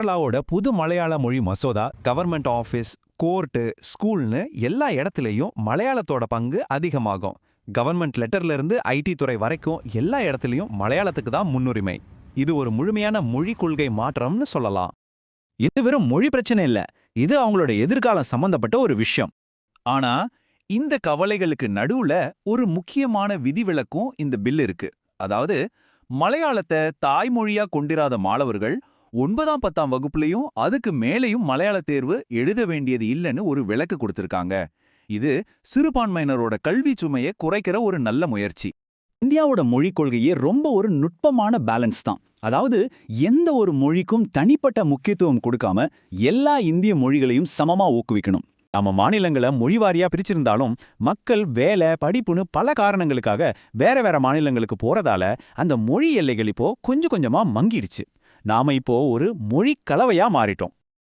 கேரளாவோட புது மலையாள மொழி மசோதா கவர்மெண்ட் ஆஃபீஸ், கோர்ட்டு, ஸ்கூல்னு எல்லா இடத்துலயும் மலையாளத்தோட பங்கு அதிகமாகும். கவர்மெண்ட் லெட்டர்ல இருந்து ஐடி துறை வரைக்கும் எல்லா இடத்துலயும் மலையாளத்துக்கு தான் முன்னுரிமை. இது ஒரு முழுமையான மொழி கொள்கை மாற்றம்னு சொல்லலாம். இது வெறும் மொழி பிரச்சனை இல்ல, இது அவங்களோட எதிர்காலம் சம்பந்தப்பட்ட ஒரு விஷயம். ஆனா இந்த கவலைகளுக்கு நடுவுல ஒரு முக்கியமான விதிவிலக்கும் இந்த பில் இருக்கு. அதாவது மலையாளத்தை தாய்மொழியா கொண்டிராத மாணவர்கள் 9ஆம் 10ஆம் வகுப்புலயும் அதுக்கு மேலேயும் மலையாள தேர்வு எழுத வேண்டியது இல்லைன்னு ஒரு விலக்கு கொடுத்திருக்காங்க. இது சிறுபான்மையினரோட கல்வி சுமையை குறைக்கிற ஒரு நல்ல முயற்சி. இந்தியாவோட மொழிக் கொள்கையே ரொம்ப ஒரு நுட்பமான பேலன்ஸ் தான். அதாவது எந்த ஒரு மொழிக்கும் தனிப்பட்ட முக்கியத்துவம் கொடுக்காம எல்லா இந்திய மொழிகளையும் சமமா ஊக்குவிக்கணும். நம்ம மாநிலங்களை மொழிவாரியா பிரிச்சிருந்தாலும் மக்கள் வேலை, படிப்புன்னு பல காரணங்களுக்காக வேற வேற மாநிலங்களுக்கு போறதால அந்த மொழி எல்லைகள் இப்போ கொஞ்சம் கொஞ்சமா மங்கிடுச்சு. நாம இப்போ ஒரு மொழி கலவையா மாறிட்டோம்.